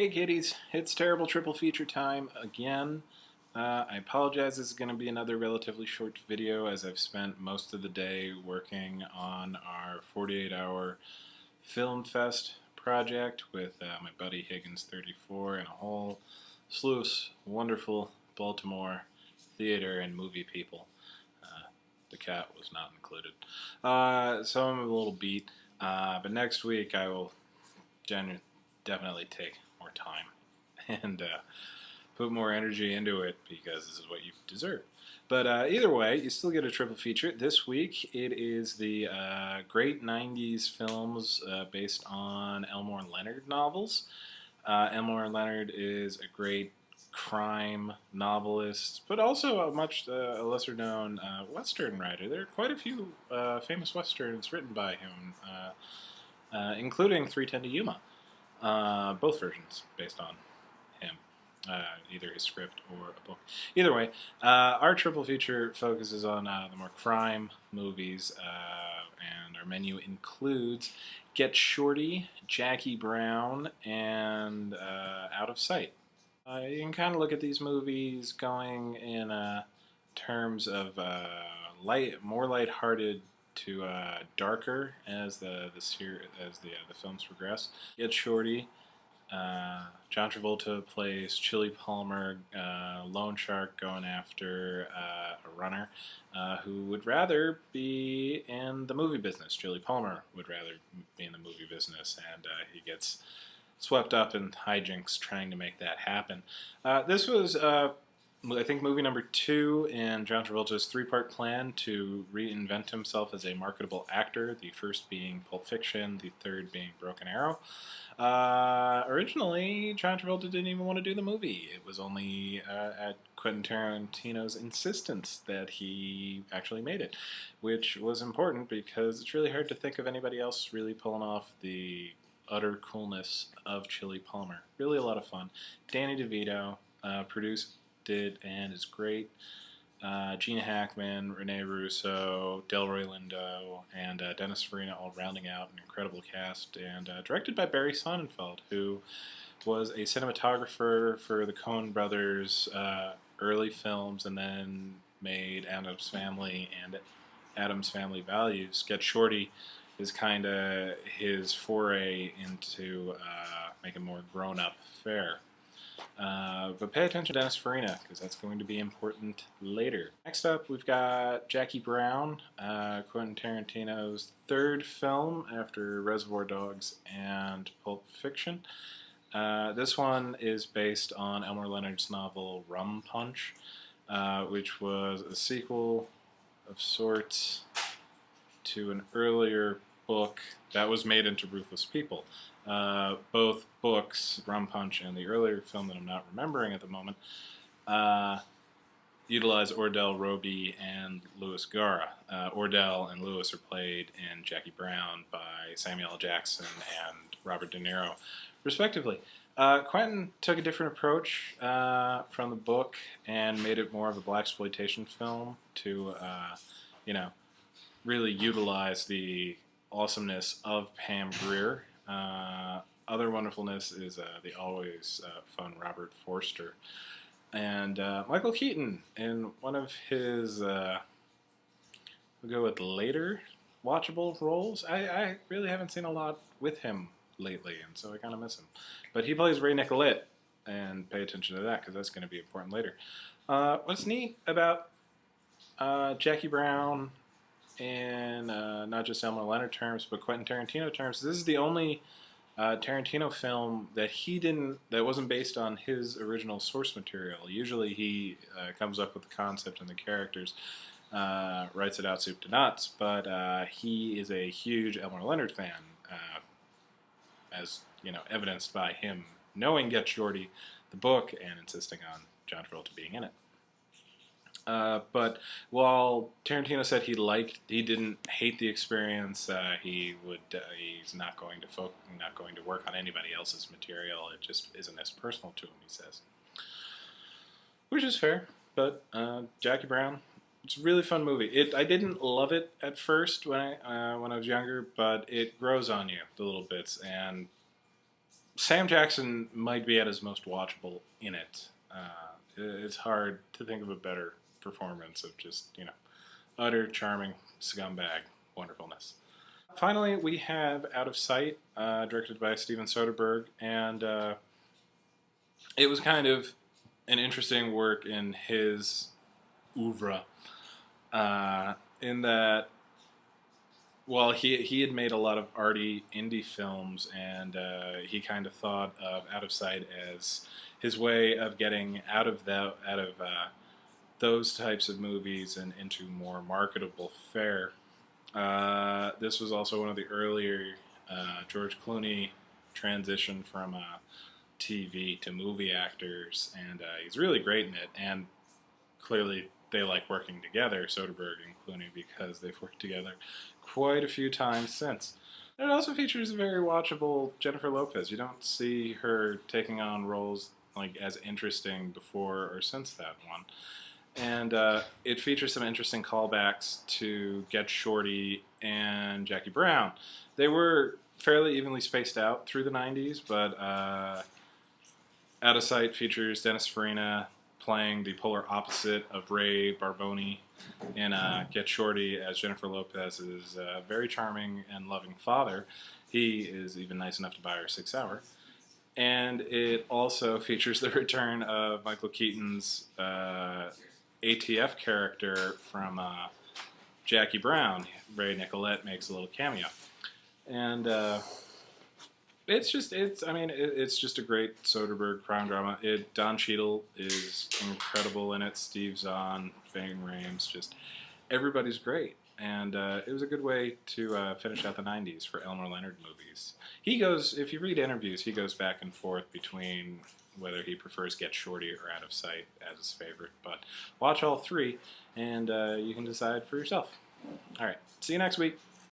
Hey kiddies, it's terrible triple feature time again. I apologize, this is going to be another relatively short video as I've spent most of the day working on our 48-hour film fest project with my buddy Higgins34 and a whole slew of wonderful Baltimore theater and movie people. The cat was not included. So I'm a little beat, but next week I will definitely take more time and put more energy into it because this is what you deserve. But either way, you still get a triple feature. This week it is the great 90s films based on Elmore Leonard novels. Elmore Leonard is a great crime novelist, but also a much lesser known Western writer. There are quite a few famous Westerns written by him, including 3:10 to Yuma. Both versions based on him, either his script or a book. Either way, our triple feature focuses on the more crime movies, and our menu includes Get Shorty, Jackie Brown, and Out of Sight. You can kind of look at these movies going in terms of more lighthearted to darker as the films progress. Get Shorty. John Travolta plays Chili Palmer, loan shark going after a runner who would rather be in the movie business. Chili Palmer would rather be in the movie business, and he gets swept up in hijinks trying to make that happen. This was, I think, movie number 2 in John Travolta's 3-part plan to reinvent himself as a marketable actor, the first being Pulp Fiction, the third being Broken Arrow. Originally, John Travolta didn't even want to do the movie. It was only at Quentin Tarantino's insistence that he actually made it, which was important because it's really hard to think of anybody else really pulling off the utter coolness of Chili Palmer. Really a lot of fun. Danny DeVito produced it and is great. Gene Hackman, Rene Russo, Delroy Lindo, and Dennis Farina all rounding out an incredible cast, and directed by Barry Sonnenfeld, who was a cinematographer for the Coen brothers' early films and then made Addams Family and Addams Family Values. Get Shorty is kind of his foray into making more grown-up fare. But pay attention to Dennis Farina, because that's going to be important later. Next up, we've got Jackie Brown, Quentin Tarantino's third film after Reservoir Dogs and Pulp Fiction. This one is based on Elmore Leonard's novel Rum Punch, which was a sequel of sorts to an earlier book that was made into Ruthless People. Both books, Rum Punch and the earlier film that I'm not remembering at the moment, utilize Ordell Roby and Louis Gara. Ordell and Louis are played in Jackie Brown by Samuel L. Jackson and Robert De Niro, respectively. Quentin took a different approach from the book and made it more of a blaxploitation film to, really utilize the awesomeness of Pam Grier. Other wonderfulness is the always fun Robert Forster. And Michael Keaton in one of his, we'll go with later watchable roles. I really haven't seen a lot with him lately, and so I kind of miss him. But he plays Ray Nicolette, and pay attention to that because that's going to be important later. What's neat about Jackie Brown in not just Elmore Leonard terms, but Quentin Tarantino terms, this is the only Tarantino film that wasn't based on his original source material. Usually he comes up with the concept and the characters, writes it out soup to nuts, but he is a huge Elmore Leonard fan, as evidenced by him knowing Get Shorty, the book, and insisting on John Travolta being in it. But while Tarantino said he didn't hate the experience, he's not going to work on anybody else's material. It just isn't as personal to him, he says, which is fair. But Jackie Brown, it's a really fun movie. I didn't love it at first when I was younger, but it grows on you the little bits, and Sam Jackson might be at his most watchable in it. It's hard to think of a better performance of just, utter charming scumbag wonderfulness. Finally, we have Out of Sight, directed by Steven Soderbergh, and it was kind of an interesting work in his oeuvre, in that, well, he had made a lot of arty indie films, and he kind of thought of Out of Sight as his way of getting out of those types of movies and into more marketable fare. This was also one of the earlier George Clooney transition from TV to movie actors, and he's really great in it. And clearly, they like working together, Soderbergh and Clooney, because they've worked together quite a few times since. And it also features a very watchable Jennifer Lopez. You don't see her taking on roles like as interesting before or since that one. And it features some interesting callbacks to Get Shorty and Jackie Brown. They were fairly evenly spaced out through the 90s, but Out of Sight features Dennis Farina playing the polar opposite of Ray Barboni in Get Shorty as Jennifer Lopez's very charming and loving father. He is even nice enough to buy her 6 hour. And it also features the return of Michael Keaton's ATF character from Jackie Brown. Ray Nicolette makes a little cameo. And it's just a great Soderbergh crime drama. Don Cheadle is incredible in it. Steve Zahn, Ving Rhames, just everybody's great. And it was a good way to finish out the 90s for Elmore Leonard movies. He goes, if you read interviews, he goes back and forth between whether he prefers Get Shorty or Out of Sight as his favorite. But watch all three, and you can decide for yourself. All right, see you next week.